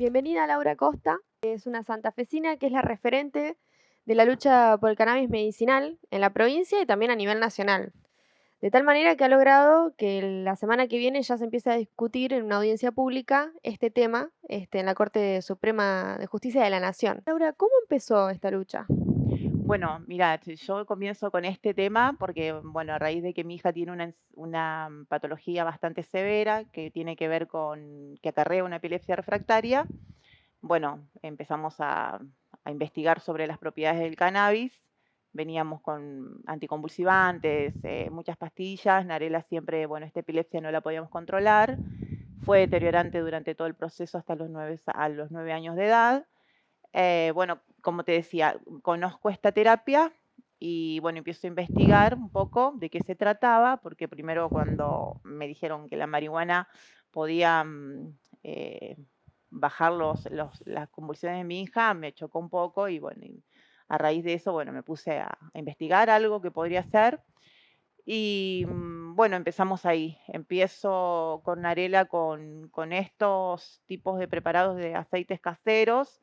Bienvenida Laura Costa, es una santafesina que es la referente de la lucha por el cannabis medicinal en la provincia y también a nivel nacional. De tal manera que ha logrado que la semana que viene ya se empiece a discutir en una audiencia pública este tema en la Corte Suprema de Justicia de la Nación. Laura, ¿cómo empezó esta lucha? Bueno, mira, yo comienzo con este tema porque, bueno, a raíz de que mi hija tiene una patología bastante severa que tiene que ver con que acarrea una epilepsia refractaria, bueno, empezamos a investigar sobre las propiedades del cannabis. Veníamos con anticonvulsivantes, muchas pastillas. Narela siempre, bueno, esta epilepsia no la podíamos controlar. Fue deteriorante durante todo el proceso hasta a los 9 años de edad. Bueno, como te decía, conozco esta terapia y bueno, empiezo a investigar un poco de qué se trataba, porque primero cuando me dijeron que la marihuana podía bajar las convulsiones de mi hija, me chocó un poco y bueno, y a raíz de eso, bueno, me puse a investigar algo que podría ser. Y bueno, empezamos ahí. Empiezo con Narela con estos tipos de preparados de aceites caseros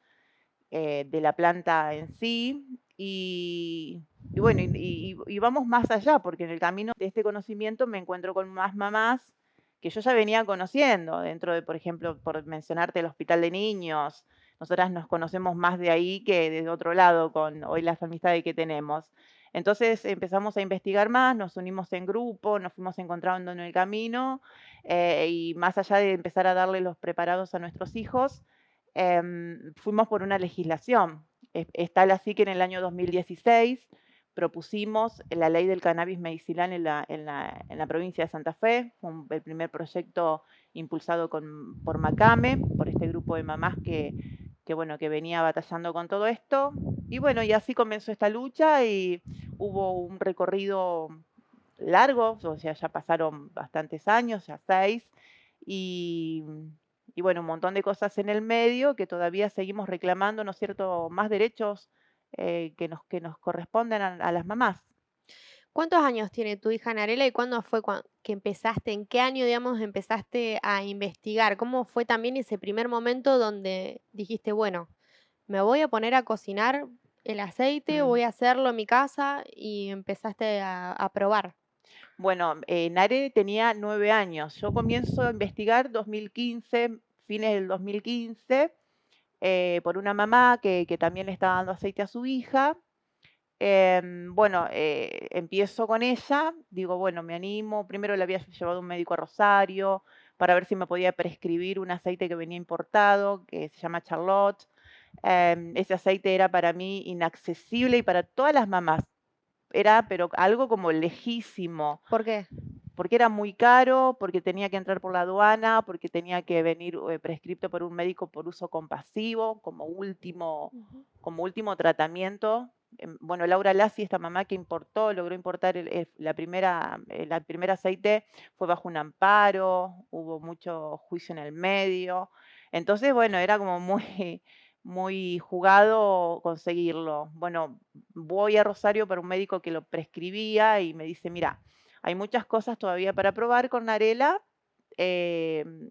de la planta en sí. Y bueno, y vamos más allá, porque en el camino de este conocimiento me encuentro con más mamás que yo ya venía conociendo, dentro de, por ejemplo, por mencionarte el Hospital de Niños. Nosotras nos conocemos más de ahí que de otro lado con hoy las amistades que tenemos. Entonces empezamos a investigar más, nos unimos en grupo, nos fuimos encontrando en el camino y más allá de empezar a darle los preparados a nuestros hijos, fuimos por una legislación. Es tal así que en el año 2016 propusimos la ley del cannabis medicinal en la provincia de Santa Fe, el primer proyecto impulsado por Macame, por este grupo de mamás bueno, que venía batallando con todo esto. Y bueno, y así comenzó esta lucha y hubo un recorrido largo, o sea, ya pasaron bastantes años, ya 6, y, y bueno, un montón de cosas en el medio que todavía seguimos reclamando, ¿no es cierto?, más derechos que nos corresponden a las mamás. ¿Cuántos años tiene tu hija Narela y cuándo fue que empezaste, en qué año, digamos, empezaste a investigar? ¿Cómo fue también ese primer momento donde dijiste, bueno, me voy a poner a cocinar el aceite, Mm. voy a hacerlo en mi casa y empezaste a probar? Bueno, Nare tenía 9 años. Yo comienzo a investigar 2015, fines del 2015, por una mamá que también le estaba dando aceite a su hija. Bueno, empiezo con ella, digo, bueno, me animo. Primero le había llevado un médico a Rosario para ver si me podía prescribir un aceite que venía importado, que se llama Charlotte. Ese aceite era para mí inaccesible y para todas las mamás. Era, pero algo como lejísimo, ¿Por qué? porque era muy caro, porque tenía que entrar por la aduana, porque tenía que venir prescripto por un médico por uso compasivo, Ujú. como último tratamiento. Bueno, Laura Lassi, esta mamá que importó, logró importar la primera aceite, fue bajo un amparo, hubo mucho juicio en el medio. Entonces, bueno, era como muy, muy jugado conseguirlo. Bueno, voy a Rosario para un médico que lo prescribía y me dice, mira, hay muchas cosas todavía para probar con Narela. em,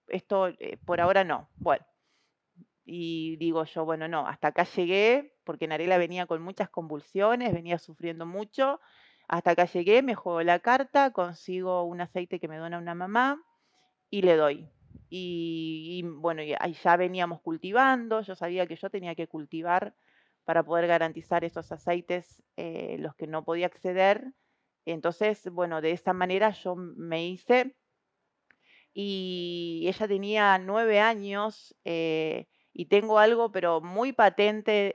Esto por ahora no. Bueno, y digo yo, bueno, no, hasta acá llegué, porque Narela venía con muchas convulsiones, venía sufriendo mucho. Hasta acá llegué, me juego la carta, consigo un aceite que me dona una mamá y le doy. Y bueno, y ahí ya veníamos cultivando, yo sabía que yo tenía que cultivar para poder garantizar esos aceites, los que no podía acceder. Entonces, bueno, de esa manera yo me hice y ella tenía 9 años, y tengo algo, pero muy patente,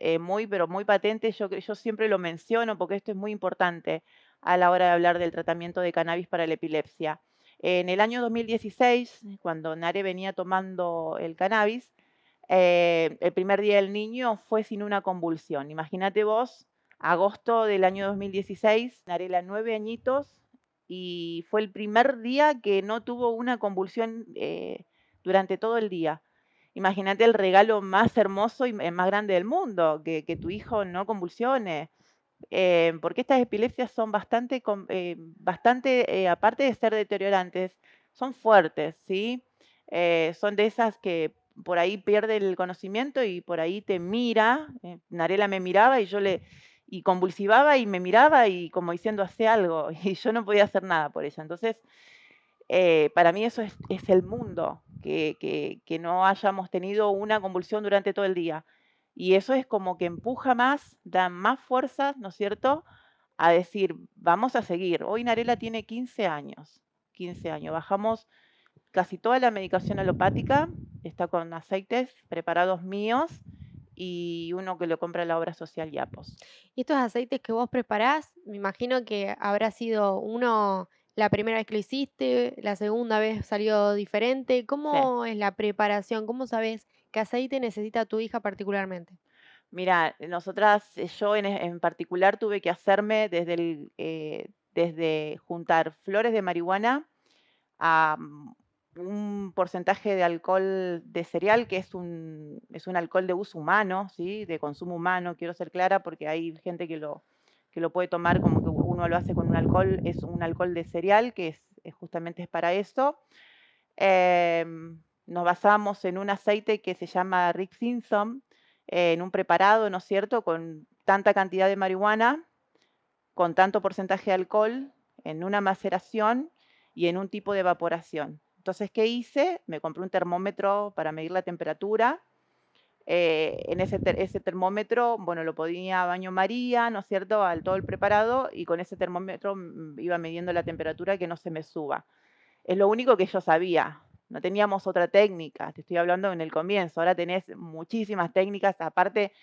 pero muy patente, yo siempre lo menciono porque esto es muy importante a la hora de hablar del tratamiento de cannabis para la epilepsia. En el año 2016, cuando Nare venía tomando el cannabis, el primer día del niño fue sin una convulsión. Imagínate vos, agosto del año 2016, Narela 9 añitos, y fue el primer día que no tuvo una convulsión durante todo el día. Imagínate el regalo más hermoso y más grande del mundo, que tu hijo no convulsione. Porque estas epilepsias son aparte de ser deteriorantes, son fuertes, ¿sí? Son de esas que por ahí pierde el conocimiento y por ahí te mira. Narela me miraba y y convulsivaba y me miraba y como diciendo, hace algo, y yo no podía hacer nada por ella. Entonces, para mí eso es el mundo, que no hayamos tenido una convulsión durante todo el día. Y eso es como que empuja más, da más fuerza, ¿no es cierto?, a decir, vamos a seguir. Hoy Narela tiene 15 años, 15 años. Bajamos casi toda la medicación alopática, está con aceites preparados míos y uno que lo compra la obra social Yapos. Y estos aceites que vos preparás, me imagino que habrá sido uno la primera vez que lo hiciste, la segunda vez salió diferente. Sí. ¿Cómo es la preparación? ¿Cómo sabés qué aceite necesita tu hija particularmente? Mira, nosotras, yo en particular tuve que hacerme desde juntar flores de marihuana a un porcentaje de alcohol de cereal, que es un alcohol de uso humano, ¿sí? De consumo humano, quiero ser clara, porque hay gente que lo puede tomar como que uno lo hace con un alcohol, es un alcohol de cereal, que justamente es para eso. Nos basamos en un aceite que se llama Rick Simpson, en un preparado, ¿no es cierto?, con tanta cantidad de marihuana, con tanto porcentaje de alcohol, en una maceración y en un tipo de evaporación. Entonces, ¿qué hice? Me compré un termómetro para medir la temperatura. En ese termómetro, bueno, lo ponía a baño María, ¿no es cierto?, al todo el preparado, y con ese termómetro iba midiendo la temperatura que no se me suba. Es lo único que yo sabía. No teníamos otra técnica. Te estoy hablando en el comienzo. Ahora tenés muchísimas técnicas. Aparte,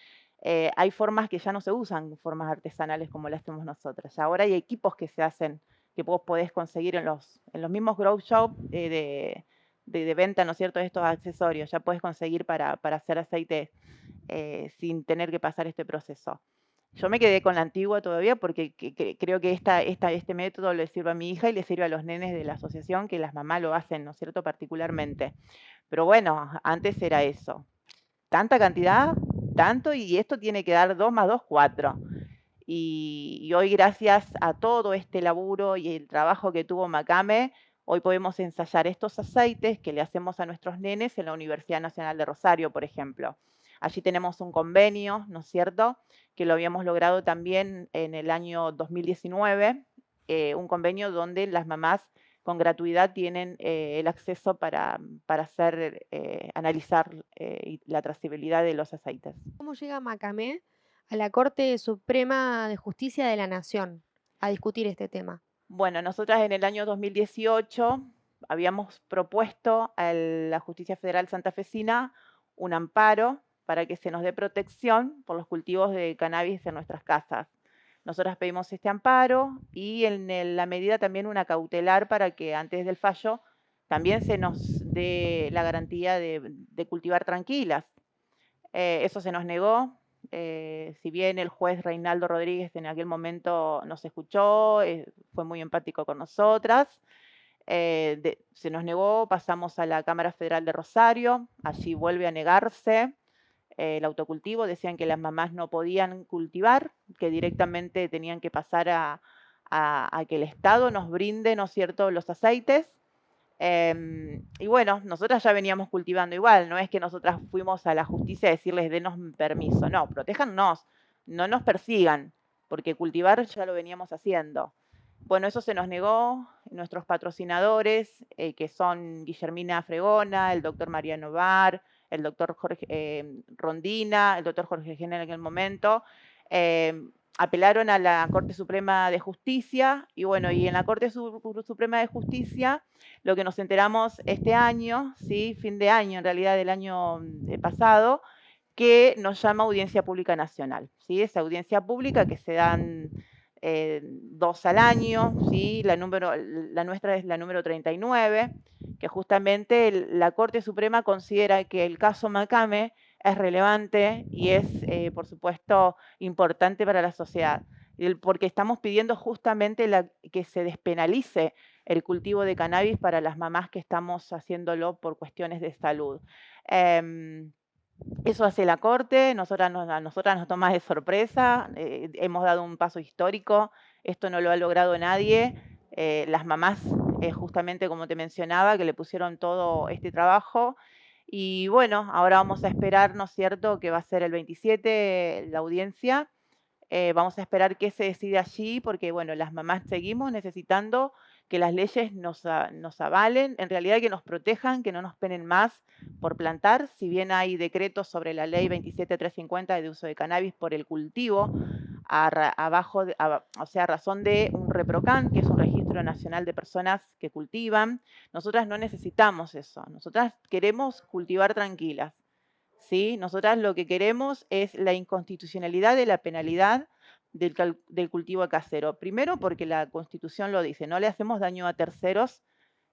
hay formas que ya no se usan, formas artesanales como las hacemos nosotras. Ya ahora hay equipos que se hacen, que vos podés conseguir en los mismos grow shop de venta, ¿no es cierto?, de estos accesorios. Ya puedes conseguir para hacer aceite sin tener que pasar este proceso. Yo me quedé con la antigua todavía porque creo que este método le sirve a mi hija y le sirve a los nenes de la asociación, que las mamás lo hacen, ¿no es cierto?, particularmente. Pero bueno, antes era eso. Tanta cantidad, tanto, y esto tiene que dar 2 más 2, 4. Y hoy, gracias a todo este laburo y el trabajo que tuvo Macame, hoy podemos ensayar estos aceites que le hacemos a nuestros nenes en la Universidad Nacional de Rosario, por ejemplo. Allí tenemos un convenio, ¿no es cierto?, que lo habíamos logrado también en el año 2019, un convenio donde las mamás con gratuidad tienen el acceso para analizar la trazabilidad de los aceites. ¿Cómo llega Macamé a la Corte Suprema de Justicia de la Nación a discutir este tema? Bueno, nosotras en el año 2018 habíamos propuesto a la Justicia Federal santafesina un amparo para que se nos dé protección por los cultivos de cannabis en nuestras casas. Nosotras pedimos este amparo y en la medida también una cautelar para que antes del fallo también se nos dé la garantía de cultivar tranquilas. Eso se nos negó. Si bien el juez Reinaldo Rodríguez en aquel momento nos escuchó, fue muy empático con nosotras, se nos negó, pasamos a la Cámara Federal de Rosario, allí vuelve a negarse el autocultivo, decían que las mamás no podían cultivar, que directamente tenían que pasar a que el Estado nos brinde, ¿no es cierto?, los aceites. Y bueno, nosotras ya veníamos cultivando igual, no es que nosotras fuimos a la justicia a decirles denos permiso, no, protéjannos, no nos persigan, porque cultivar ya lo veníamos haciendo. Bueno, eso se nos negó, nuestros patrocinadores, que son Guillermina Fregona, el doctor Mariano Bar, el doctor Jorge Rondina, el doctor Jorge Gena en aquel momento, apelaron a la Corte Suprema de Justicia y bueno, y en la Corte Suprema de Justicia lo que nos enteramos este año, ¿sí?, fin de año en realidad del año pasado, que nos llama Audiencia Pública Nacional, ¿sí? Esa audiencia pública que se dan 2 al año, ¿sí? La nuestra es la número 39, que justamente la Corte Suprema considera que el caso Macame es relevante y es, por supuesto, importante para la sociedad, porque estamos pidiendo justamente que se despenalice el cultivo de cannabis para las mamás que estamos haciéndolo por cuestiones de salud. Eso hace la Corte, a nosotras nos toma de sorpresa, hemos dado un paso histórico, esto no lo ha logrado nadie. Las mamás, justamente como te mencionaba, que le pusieron todo este trabajo Y bueno, ahora vamos a esperar, ¿no es cierto?, que va a ser el 27 la audiencia. Vamos a esperar qué se decide allí, porque bueno, las mamás seguimos necesitando que las leyes nos avalen, en realidad que nos protejan, que no nos penen más por plantar, si bien hay decretos sobre la ley 27350 de uso de cannabis por el cultivo, o sea, a razón de un REPROCAN, que es un registro nacional de personas que cultivan. Nosotras no necesitamos eso, nosotras queremos cultivar tranquilas. ¿Sí? Nosotras lo que queremos es la inconstitucionalidad de la penalidad del cultivo casero. Primero, porque la Constitución lo dice, no le hacemos daño a terceros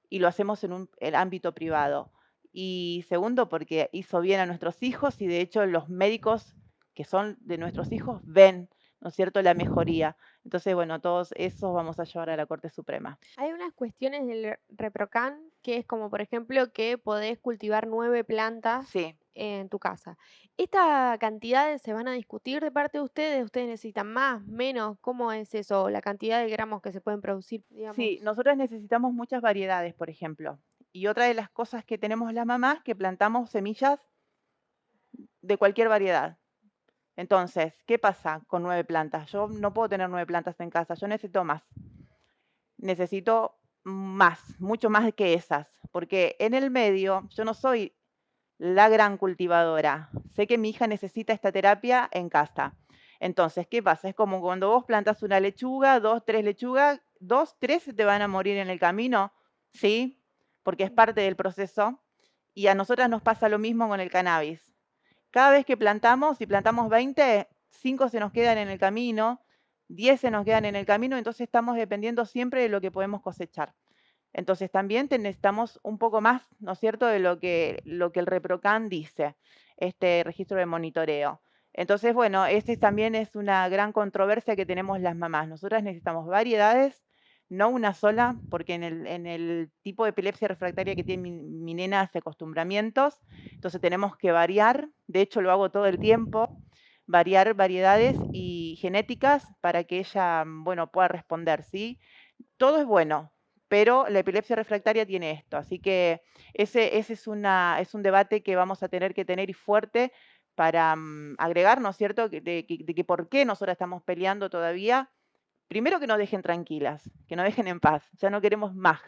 y lo hacemos en el ámbito privado. Y segundo, porque hizo bien a nuestros hijos y de hecho los médicos que son de nuestros hijos ven, ¿no es cierto?, la mejoría. Entonces, bueno, todos esos vamos a llevar a la Corte Suprema. Hay unas cuestiones del ReproCan que es como, por ejemplo, que podés cultivar 9 plantas Sí. en tu casa. ¿Esta cantidades se van a discutir de parte de ustedes? ¿Ustedes necesitan más, menos? ¿Cómo es eso? La cantidad de gramos que se pueden producir, Sí, digamos. nosotras necesitamos muchas variedades, por ejemplo. Y otra de las cosas que tenemos las mamás, que plantamos semillas de cualquier variedad. Entonces, ¿qué pasa con 9 plantas? Yo no puedo tener 9 plantas en casa, yo necesito más. Necesito más, mucho más que esas, porque en el medio yo no soy la gran cultivadora. Sé que mi hija necesita esta terapia en casa. Entonces, ¿qué pasa? Es como cuando vos plantas una lechuga, 2, 3 lechugas, 2, 3 se te van a morir en el camino, ¿sí? Porque es parte del proceso. Y a nosotras nos pasa lo mismo con el cannabis. Cada vez que plantamos, si plantamos 20, 5 se nos quedan en el camino, 10 se nos quedan en el camino, entonces estamos dependiendo siempre de lo que podemos cosechar. Entonces también necesitamos un poco más, ¿no es cierto?, de lo que el ReproCan dice, este registro de monitoreo. Entonces, bueno, este también es una gran controversia que tenemos las mamás. Nosotras necesitamos variedades, no una sola, porque en el tipo de epilepsia refractaria que tiene mi nena hace acostumbramientos, entonces tenemos que variar, de hecho lo hago todo el tiempo, variar variedades y genéticas para que ella, bueno, pueda responder, ¿sí? Todo es bueno, pero la epilepsia refractaria tiene esto, así que ese es un debate que vamos a tener que tener y fuerte para agregar, ¿no es cierto?, de que por qué nosotras estamos peleando todavía. Primero que nos dejen tranquilas, que nos dejen en paz, ya no queremos más.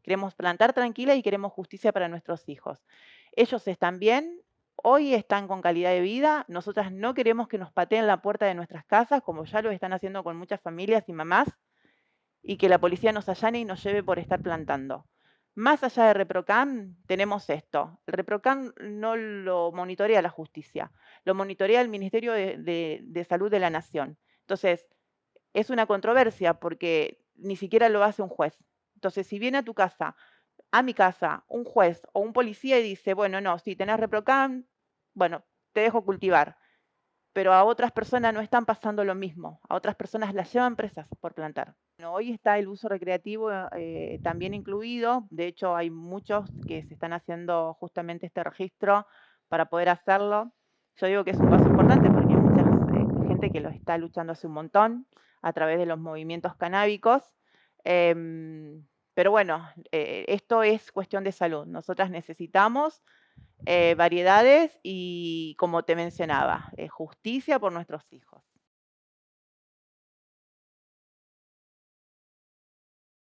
Queremos plantar tranquilas y queremos justicia para nuestros hijos. Ellos están bien, hoy están con calidad de vida, nosotras no queremos que nos pateen la puerta de nuestras casas, como ya lo están haciendo con muchas familias y mamás, y que la policía nos allane y nos lleve por estar plantando. Más allá de ReproCan, tenemos esto. El ReproCan no lo monitorea la justicia, lo monitorea el Ministerio de Salud de la Nación. Entonces, es una controversia porque ni siquiera lo hace un juez. Entonces, si viene a tu casa, a mi casa, un juez o un policía y dice, bueno, no, si tenés ReproCan, bueno, te dejo cultivar. Pero a otras personas no están pasando lo mismo. A otras personas las llevan presas por plantar. Bueno, hoy está el uso recreativo también incluido. De hecho, hay muchos que se están haciendo justamente este registro para poder hacerlo. Yo digo que es un paso importante porque hay mucha gente que lo está luchando hace un montón a través de los movimientos canábicos. Pero bueno, esto es cuestión de salud. Nosotras necesitamos variedades y, como te mencionaba, justicia por nuestros hijos.